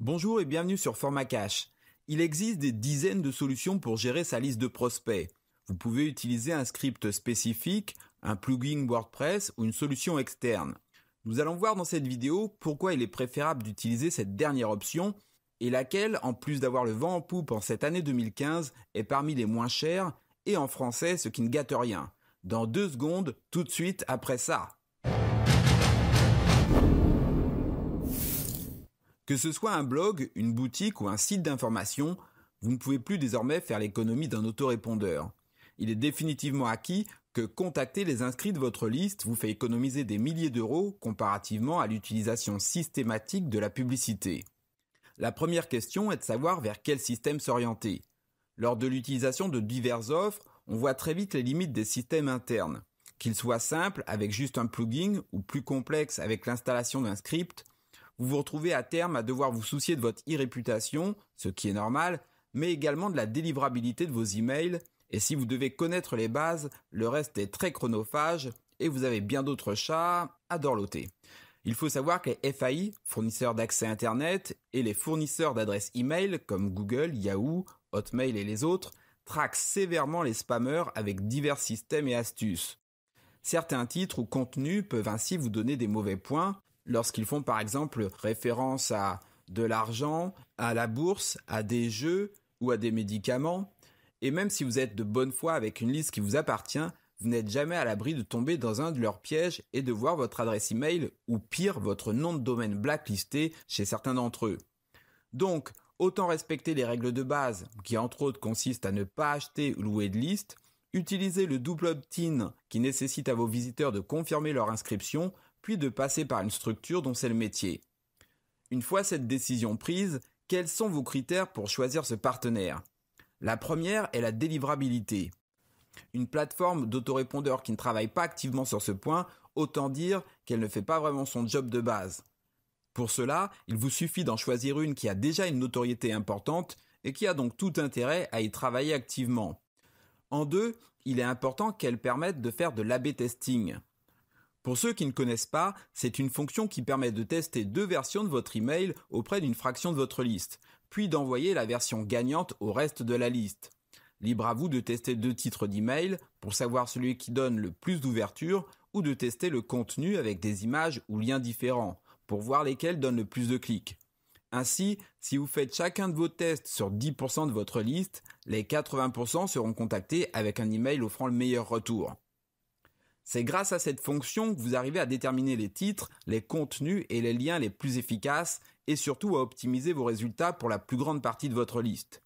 Bonjour et bienvenue sur Format Cash. Il existe des dizaines de solutions pour gérer sa liste de prospects. Vous pouvez utiliser un script spécifique, un plugin WordPress ou une solution externe. Nous allons voir dans cette vidéo pourquoi il est préférable d'utiliser cette dernière option et laquelle, en plus d'avoir le vent en poupe en cette année 2015, est parmi les moins chères et en français ce qui ne gâte rien. Dans 2 secondes, tout de suite après ça. Que ce soit un blog, une boutique ou un site d'information, vous ne pouvez plus désormais faire l'économie d'un autorépondeur. Il est définitivement acquis que contacter les inscrits de votre liste vous fait économiser des milliers d'euros comparativement à l'utilisation systématique de la publicité. La première question est de savoir vers quel système s'orienter. Lors de l'utilisation de diverses offres, on voit très vite les limites des systèmes internes. Qu'ils soient simples avec juste un plugin ou plus complexes avec l'installation d'un script, vous vous retrouvez à terme à devoir vous soucier de votre e-réputation, ce qui est normal, mais également de la délivrabilité de vos emails, et si vous devez connaître les bases, le reste est très chronophage et vous avez bien d'autres chats à dorloter. Il faut savoir que les FAI, fournisseurs d'accès Internet, et les fournisseurs d'adresses email comme Google, Yahoo, Hotmail et les autres, traquent sévèrement les spammers avec divers systèmes et astuces. Certains titres ou contenus peuvent ainsi vous donner des mauvais points, lorsqu'ils font par exemple référence à de l'argent, à la bourse, à des jeux ou à des médicaments. Et même si vous êtes de bonne foi avec une liste qui vous appartient, vous n'êtes jamais à l'abri de tomber dans un de leurs pièges et de voir votre adresse email ou pire votre nom de domaine blacklisté chez certains d'entre eux. Donc, autant respecter les règles de base qui entre autres consistent à ne pas acheter ou louer de liste, utiliser le double opt-in qui nécessite à vos visiteurs de confirmer leur inscription puis de passer par une structure dont c'est le métier. Une fois cette décision prise, quels sont vos critères pour choisir ce partenaire ? La première est la délivrabilité. Une plateforme d'autorépondeur qui ne travaille pas activement sur ce point, autant dire qu'elle ne fait pas vraiment son job de base. Pour cela, il vous suffit d'en choisir une qui a déjà une notoriété importante et qui a donc tout intérêt à y travailler activement. En 2, il est important qu'elle permette de faire de l'A/B testing. Pour ceux qui ne connaissent pas, c'est une fonction qui permet de tester 2 versions de votre email auprès d'une fraction de votre liste, puis d'envoyer la version gagnante au reste de la liste. Libre à vous de tester 2 titres d'email pour savoir celui qui donne le plus d'ouverture ou de tester le contenu avec des images ou liens différents pour voir lesquels donnent le plus de clics. Ainsi, si vous faites chacun de vos tests sur 10% de votre liste, les 80% seront contactés avec un email offrant le meilleur retour. C'est grâce à cette fonction que vous arrivez à déterminer les titres, les contenus et les liens les plus efficaces et surtout à optimiser vos résultats pour la plus grande partie de votre liste.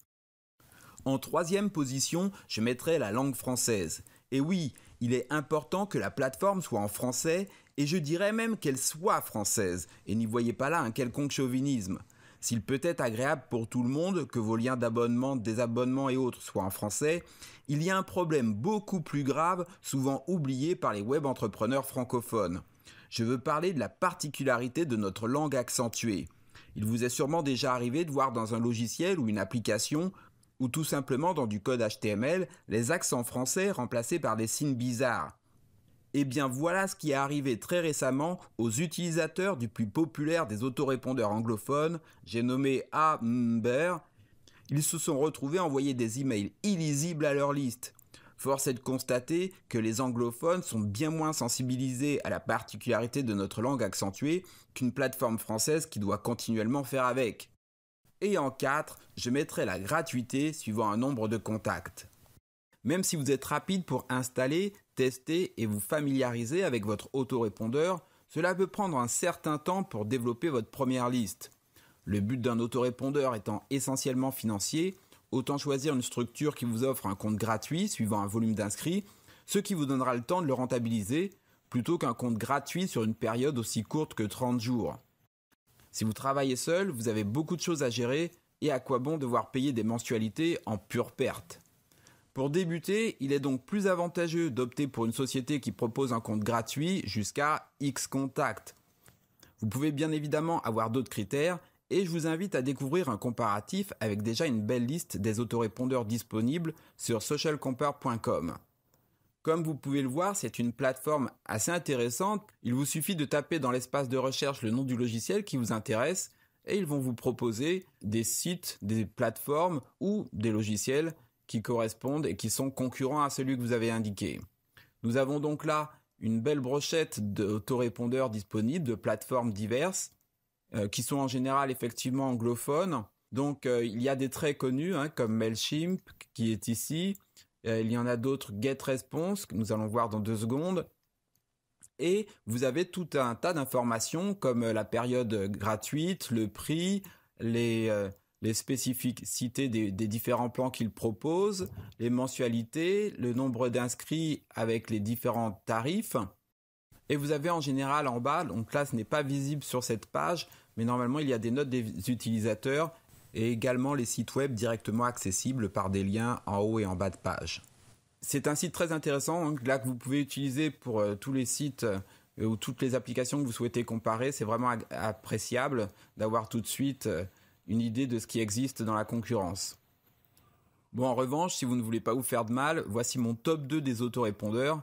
En 3e position, je mettrai la langue française. Et oui, il est important que la plateforme soit en français et je dirais même qu'elle soit française et n'y voyez pas là un quelconque chauvinisme. S'il peut être agréable pour tout le monde que vos liens d'abonnement, désabonnement et autres soient en français, il y a un problème beaucoup plus grave, souvent oublié par les web entrepreneurs francophones. Je veux parler de la particularité de notre langue accentuée. Il vous est sûrement déjà arrivé de voir dans un logiciel ou une application, ou tout simplement dans du code HTML, les accents français remplacés par des signes bizarres. Eh bien voilà ce qui est arrivé très récemment aux utilisateurs du plus populaire des autorépondeurs anglophones, j'ai nommé Amber. Ils se sont retrouvés à envoyer des emails illisibles à leur liste. Force est de constater que les anglophones sont bien moins sensibilisés à la particularité de notre langue accentuée qu'une plateforme française qui doit continuellement faire avec. Et en 4, je mettrai la gratuité suivant un nombre de contacts. Même si vous êtes rapide pour installer, tester et vous familiariser avec votre autorépondeur, cela peut prendre un certain temps pour développer votre première liste. Le but d'un autorépondeur étant essentiellement financier, autant choisir une structure qui vous offre un compte gratuit suivant un volume d'inscrits, ce qui vous donnera le temps de le rentabiliser, plutôt qu'un compte gratuit sur une période aussi courte que 30 jours. Si vous travaillez seul, vous avez beaucoup de choses à gérer et à quoi bon devoir payer des mensualités en pure perte. Pour débuter, il est donc plus avantageux d'opter pour une société qui propose un compte gratuit jusqu'à X contacts. Vous pouvez bien évidemment avoir d'autres critères et je vous invite à découvrir un comparatif avec déjà une belle liste des autorépondeurs disponibles sur socialcompare.com. Comme vous pouvez le voir, c'est une plateforme assez intéressante. Il vous suffit de taper dans l'espace de recherche le nom du logiciel qui vous intéresse et ils vont vous proposer des sites, des plateformes ou des logiciels qui correspondent et qui sont concurrents à celui que vous avez indiqué. Nous avons donc là une belle brochette d'autorépondeurs disponibles, de plateformes diverses, qui sont en général effectivement anglophones. Donc il y a des très connus comme Mailchimp qui est ici. Il y en a d'autres, GetResponse, que nous allons voir dans 2 secondes. Et vous avez tout un tas d'informations comme la période gratuite, le prix, les spécificités des différents plans qu'ils proposent, les mensualités, le nombre d'inscrits avec les différents tarifs. Et vous avez en général en bas, donc là ce n'est pas visible sur cette page, mais normalement il y a des notes des utilisateurs et également les sites web directement accessibles par des liens en haut et en bas de page. C'est un site très intéressant là que vous pouvez utiliser pour tous les sites ou toutes les applications que vous souhaitez comparer. C'est vraiment appréciable d'avoir tout de suite une idée de ce qui existe dans la concurrence. Bon, en revanche, si vous ne voulez pas vous faire de mal, voici mon top 2 des autorépondeurs.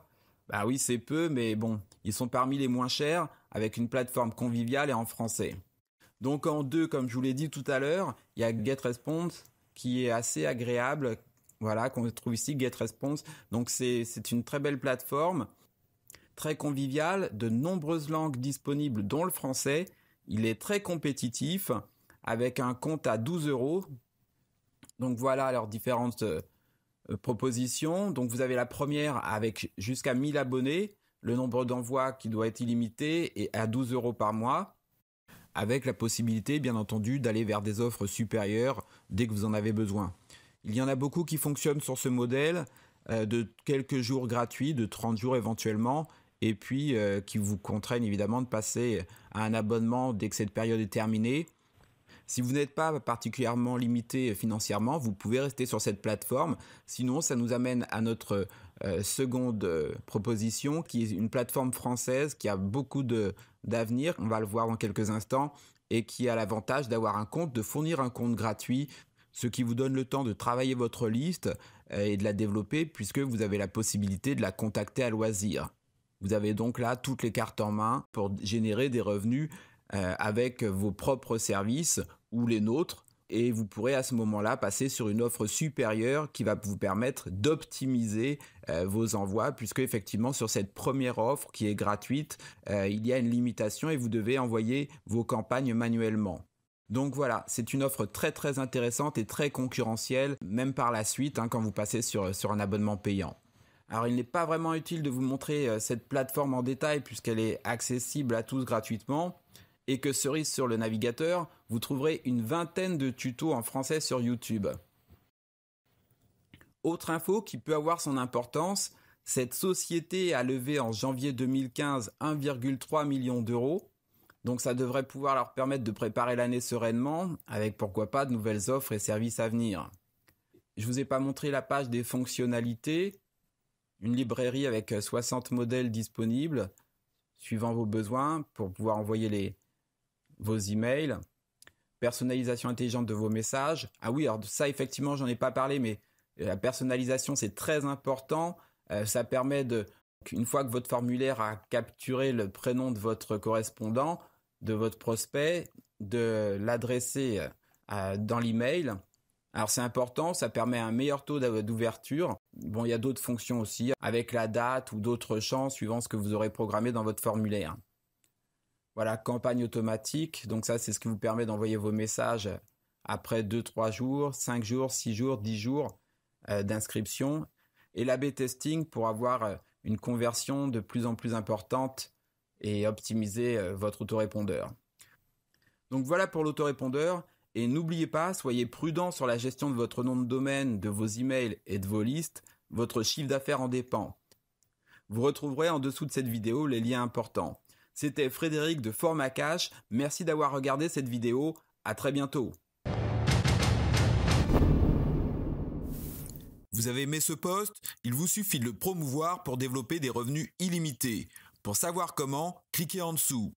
Bah oui, c'est peu, mais bon, ils sont parmi les moins chers, avec une plateforme conviviale et en français. Donc en 2, comme je vous l'ai dit tout à l'heure, il y a GetResponse qui est assez agréable, voilà, qu'on trouve ici, GetResponse. Donc c'est une très belle plateforme, très conviviale, de nombreuses langues disponibles, dont le français. Il est très compétitif, avec un compte à 12 €. Donc voilà leurs différentes propositions. Donc vous avez la première avec jusqu'à 1000 abonnés, le nombre d'envois qui doit être illimité et à 12 € par mois, avec la possibilité bien entendu d'aller vers des offres supérieures dès que vous en avez besoin. Il y en a beaucoup qui fonctionnent sur ce modèle de quelques jours gratuits, de 30 jours éventuellement, et puis qui vous contraignent évidemment de passer à un abonnement dès que cette période est terminée. Si vous n'êtes pas particulièrement limité financièrement, vous pouvez rester sur cette plateforme. Sinon, ça nous amène à notre seconde proposition, qui est une plateforme française qui a beaucoup d'avenir, on va le voir dans quelques instants, et qui a l'avantage d'avoir un compte, de fournir un compte gratuit, ce qui vous donne le temps de travailler votre liste et de la développer, puisque vous avez la possibilité de la contacter à loisir. Vous avez donc là toutes les cartes en main pour générer des revenus avec vos propres services ou les nôtres, et vous pourrez à ce moment-là passer sur une offre supérieure qui va vous permettre d'optimiser vos envois, puisque effectivement sur cette première offre qui est gratuite, il y a une limitation et vous devez envoyer vos campagnes manuellement. Donc voilà, c'est une offre très très intéressante et très concurrentielle, même par la suite quand vous passez sur un abonnement payant. Alors il n'est pas vraiment utile de vous montrer cette plateforme en détail puisqu'elle est accessible à tous gratuitement, et que cerise sur le navigateur, vous trouverez une vingtaine de tutos en français sur YouTube. Autre info qui peut avoir son importance, cette société a levé en janvier 2015 1,3 million d'euros. Donc ça devrait pouvoir leur permettre de préparer l'année sereinement, avec pourquoi pas de nouvelles offres et services à venir. Je ne vous ai pas montré la page des fonctionnalités. Une librairie avec 60 modèles disponibles, suivant vos besoins, pour pouvoir envoyer vos emails. Personnalisation intelligente de vos messages. Ah oui, alors ça effectivement j'en ai pas parlé, mais la personnalisation c'est très important. Ça permet une fois que votre formulaire a capturé le prénom de votre correspondant, de votre prospect, de l'adresser dans l'email. Alors c'est important, ça permet un meilleur taux d'ouverture. Bon, il y a d'autres fonctions aussi, avec la date ou d'autres champs suivant ce que vous aurez programmé dans votre formulaire. Voilà, campagne automatique, donc ça c'est ce qui vous permet d'envoyer vos messages après 2-3 jours, 5 jours, 6 jours, 10 jours d'inscription. Et l'A/B testing pour avoir une conversion de plus en plus importante et optimiser votre autorépondeur. Donc voilà pour l'autorépondeur. Et n'oubliez pas, soyez prudent sur la gestion de votre nom de domaine, de vos emails et de vos listes. Votre chiffre d'affaires en dépend. Vous retrouverez en dessous de cette vidéo les liens importants. C'était Frédéric de Formacash. Merci d'avoir regardé cette vidéo. À très bientôt. Vous avez aimé ce post? Il vous suffit de le promouvoir pour développer des revenus illimités. Pour savoir comment, cliquez en dessous.